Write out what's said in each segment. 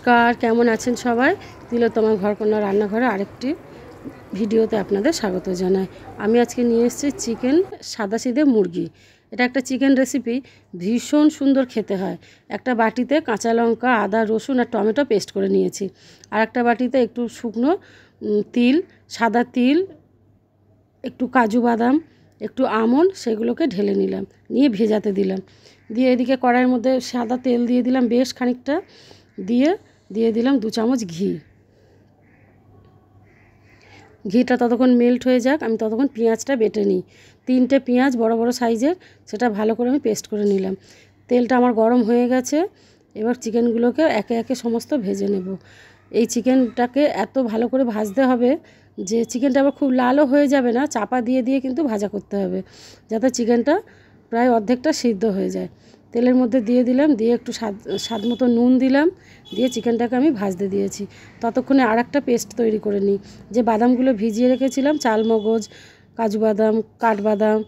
নমস্কার, কেমন আছেন সবাই? তিলোত্তমা ঘরকন্যা রান্নাঘরে আরেকটি ভিডিওতে আপনাদের স্বাগত জানাই। আমি আজকে নিয়ে এসেছি চিকেন সাদাসিধে মুরগি। এটা একটা চিকেন রেসিপি, ভীষণ সুন্দর খেতে হয়। একটা বাটিতে কাঁচা লঙ্কা, আদা, রসুন আর টমেটো পেস্ট করে নিয়েছি। আর একটা বাটিতে একটু শুকনো তিল, সাদা তিল, একটু কাজু বাদাম, একটু আমন্ড, সেগুলোকে ঢেলে নিলাম, নিয়ে ভেজাতে দিলাম। দিয়ে এদিকে কড়াইয়ের মধ্যে সাদা তেল দিয়ে দিলাম বেশ খানিকটা, দিয়ে দিলাম 2 চামচ ঘি। ঘিটা ততক্ষণ মেল্ট হয়ে যাক, আমি ততক্ষণ পেঁয়াজটা বেটে নিই। 3টে পেঁয়াজ বড় বড় সাইজের, সেটা ভালো করে আমি পেস্ট করে নিলাম। তেলটা আমার গরম হয়ে গেছে, এবার চিকেনগুলোকে একে একে সমস্ত ভেজে নেব। এই চিকেনটাকে এত ভালো করে ভাজতে হবে যে চিকেনটা আবার খুব লালও হয়ে যাবে না, চাপা দিয়ে দিয়ে কিন্তু ভাজা করতে হবে, যাতে চিকেনটা প্রায় অর্ধেকটা সিদ্ধ হয়ে যায়। তেলের মধ্যে দিয়ে দিলাম, দিয়ে একটু স্বাদ মতো নুন দিলাম, দিয়ে চিকেনটাকে আমি ভাজতে দিয়েছি। ততক্ষণে আর একটা পেস্ট তৈরি করে নিই। যে বাদামগুলো ভিজিয়ে রেখেছিলাম, চালমগজ, কাজু বাদাম, কাঠবাদাম,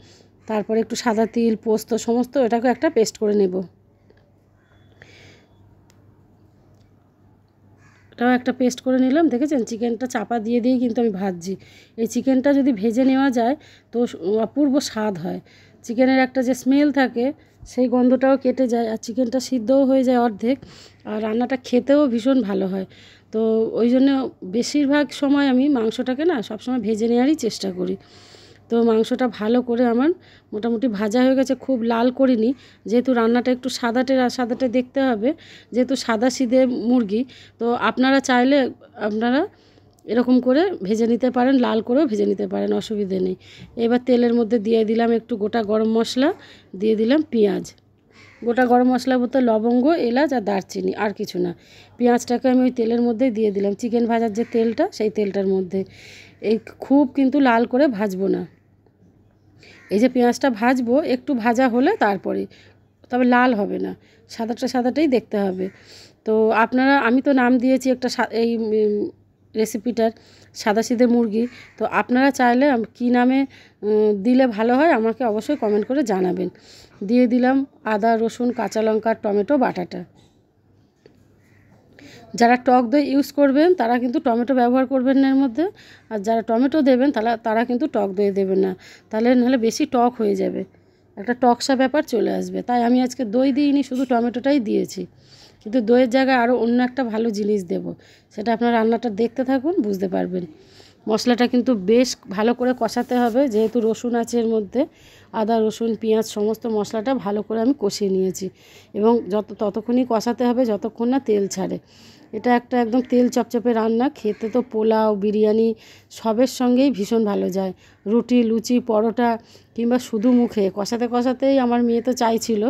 তারপরে একটু সাদা তিল, পোস্ত, সমস্ত এটাকে একটা পেস্ট করে নেব। এটাও একটা পেস্ট করে নিলাম। দেখেছেন, চিকেনটা চাপা দিয়ে দিয়েই কিন্তু আমি ভাজছি। এই চিকেনটা যদি ভেজে নেওয়া যায় তো অপূর্ব স্বাদ হয়। চিকেনের একটা যে স্মেল থাকে সেই গন্ধটাও কেটে যায়, আর চিকেনটা সিদ্ধও হয়ে যায় অর্ধেক, আর রান্নাটা খেতেও ভীষণ ভালো হয়। তো ওই জন্য বেশিরভাগ সময় আমি মাংসটাকে না সবসময় ভেজে নেওয়ারই চেষ্টা করি। তো মাংসটা ভালো করে আমার মোটামুটি ভাজা হয়ে গেছে, খুব লাল করিনি, যেহেতু রান্নাটা একটু সাদাটে দেখতে হবে, যেহেতু সাদাসিধে মুরগি। তো আপনারা চাইলে আপনারা এরকম করে ভেজে নিতে পারেন, লাল করেও ভেজে নিতে পারেন, অসুবিধে নেই। এবার তেলের মধ্যে দিয়ে দিলাম একটু গোটা গরম মশলা, দিয়ে দিলাম পেঁয়াজ। গোটা গরম মশলা বলতে লবঙ্গ, এলাচ আর দারচিনি, আর কিছু না। পেঁয়াজটাকে আমি ওই তেলের মধ্যেই দিয়ে দিলাম, চিকেন ভাজার যে তেলটা সেই তেলটার মধ্যে। এই খুব কিন্তু লাল করে ভাজবো না, এই যে পেঁয়াজটা ভাজবো একটু ভাজা হলে তারপরে, তবে লাল হবে না, সাদাটাই দেখতে হবে। তো আপনারা, আমি তো নাম দিয়েছি একটা এই রেসিপিটার সাদাসিধে মুরগি। তো আপনারা চাইলে কী নামে দিলে ভালো হয় আমাকে অবশ্যই কমেন্ট করে জানাবেন। দিয়ে দিলাম আদা, রসুন, কাঁচা লঙ্কা, টমেটো বাটাটা। যারা টক দই ইউজ করবেন তারা কিন্তু টমেটো ব্যবহার করবেন না এর মধ্যে, আর যারা টমেটো দেবেন তারা কিন্তু টক দই দেবেন না, নাহলে বেশি টক হয়ে যাবে, একটা টকসা ব্যাপার চলে আসবে। তাই আমি আজকে দই দিইনি, শুধু টমেটোটাই দিয়েছি। কিন্তু দইয়ের জায়গায় আরও অন্য একটা ভালো জিনিস দেব, সেটা আপনার রান্নাটা দেখতে থাকুন, বুঝতে পারবেন। মশলাটা কিন্তু বেশ ভালো করে কষাতে হবে, যেহেতু রসুন আছে এর মধ্যে, আদা, রসুন, পেঁয়াজ সমস্ত মশলাটা ভালো করে আমি কষিয়ে নিয়েছি। এবং ততক্ষণই কষাতে হবে যতক্ষণ না তেল ছাড়ে। এটা একটা একদম তেল চপচপে রান্না, খেতে তো পোলাও, বিরিয়ানি সবের সঙ্গেই ভীষণ ভালো যায়। রুটি, লুচি, পরোটা, কিংবা শুধু মুখে কষাতে কষাতেই আমার মেয়ে তো চাইছিল।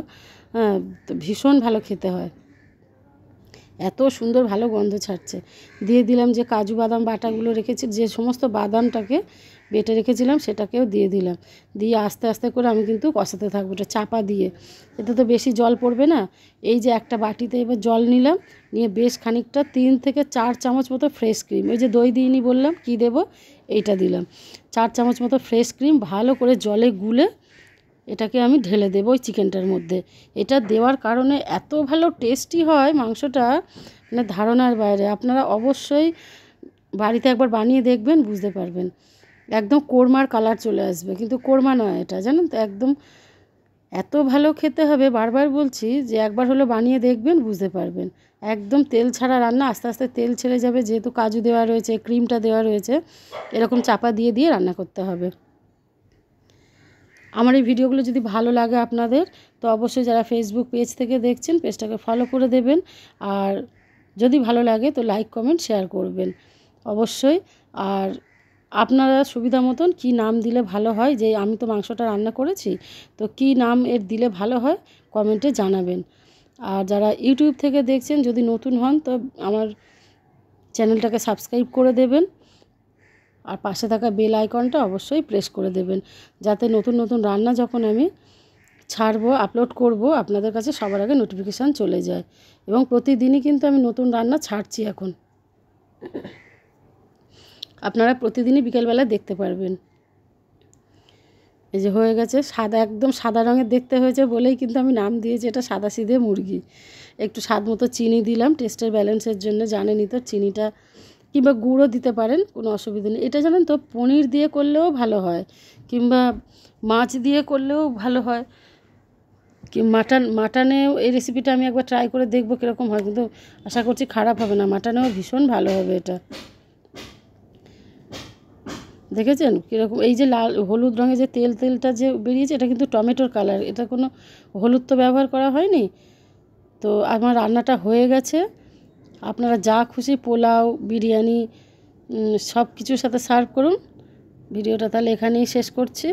হ্যাঁ, তো ভীষণ ভালো খেতে হয়, এত সুন্দর ভালো গন্ধ ছাড়ছে। দিয়ে দিলাম যে কাজু বাদাম বাটাগুলো রেখেছি, যে সমস্ত বাদামটাকে বেটে রেখেছিলাম সেটাকেও দিয়ে দিলাম। দিয়ে আস্তে আস্তে করে আমি কিন্তু কষাতে থাকবো, এটা চাপা দিয়ে। এতে তো বেশি জল পড়বে না। এই যে একটা বাটিতে এবার জল নিলাম, নিয়ে বেশ খানিকটা 3 থেকে 4 চামচ মতো ফ্রেশ ক্রিম, ওই যে দই দিইনি বললাম, কি দেব, এইটা দিলাম। 4 চামচ মতো ফ্রেশ ক্রিম ভালো করে জলে গুলে এটাকে আমি ঢেলে দেবো ওই চিকেনটার মধ্যে। এটা দেওয়ার কারণে এত ভালো টেস্টি হয় মাংসটা, মানে ধারণার বাইরে। আপনারা অবশ্যই বাড়িতে একবার বানিয়ে দেখবেন, বুঝতে পারবেন। একদম কোরমার কালার চলে আসবে, কিন্তু কোরমা নয় এটা, জানেন তো। একদম এত ভালো খেতে হবে, বারবার বলছি যে একবার হলো বানিয়ে দেখবেন, বুঝতে পারবেন। একদম তেল ছাড়া রান্না, আস্তে আস্তে তেল ছেড়ে যাবে, যেহেতু কাজু দেওয়া রয়েছে, ক্রিমটা দেওয়া রয়েছে। এরকম চাপা দিয়ে দিয়ে রান্না করতে হবে। আমার এই ভিডিওগুলো যদি ভালো লাগে আপনাদের, তো অবশ্যই যারা ফেসবুক পেজ থেকে দেখছেন পেজটাকে ফলো করে দেবেন। আর যদি ভালো লাগে তো লাইক, কমেন্ট, শেয়ার করবেন অবশ্যই। আর আপনারা সুবিধা মতন কী নাম দিলে ভালো হয়, যে আমি তো মাংসটা রান্না করেছি, তো কী নাম এর দিলে ভালো হয় কমেন্টে জানাবেন। আর যারা ইউটিউব থেকে দেখছেন, যদি নতুন হন তো আমার চ্যানেলটাকে সাবস্ক্রাইব করে দেবেন, আর পাশে থাকা বেল আইকনটা অবশ্যই প্রেস করে দেবেন, যাতে নতুন নতুন রান্না যখন আমি ছাড়বো, আপলোড করব, আপনাদের কাছে সবার আগে নোটিফিকেশান চলে যায়। এবং প্রতিদিনই কিন্তু আমি নতুন রান্না ছাড়ছি এখন, আপনারা প্রতিদিনই বিকেলবেলা দেখতে পারবেন। এই যে হয়ে গেছে, সাদা একদম সাদা রঙের দেখতে হয়েছে বলেই কিন্তু আমি নাম দিয়েছি এটা সাদাসিধে মুরগি। একটু স্বাদ মতো চিনি দিলাম টেস্টের ব্যালেন্সের জন্য, জানেনই তো চিনিটা, কিংবা গুঁড়ো দিতে পারেন, কোনো অসুবিধা নেই। এটা জানেন তো পনির দিয়ে করলেও ভালো হয়, কিংবা মাছ দিয়ে করলেও ভালো হয়, কি মাটনেও এই রেসিপিটা আমি একবার ট্রাই করে দেখবো কীরকম হয়, কিন্তু আশা করছি খারাপ হবে না, মাটনেও ভীষণ ভালো হবে এটা। দেখেছেন কীরকম, এই যে লাল হলুদ রঙের যে তেলটা যে বেরিয়েছে এটা কিন্তু টমেটোর কালার, এটা কোনো হলুদ তো ব্যবহার করা হয়নি। তো আমার রান্নাটা হয়ে গেছে। আপনারা যা খুশি পোলাও, বিরিয়ানি সব কিছুর সাথে সার্ভ করুন। ভিডিওটা তাহলে এখানেই শেষ করছি।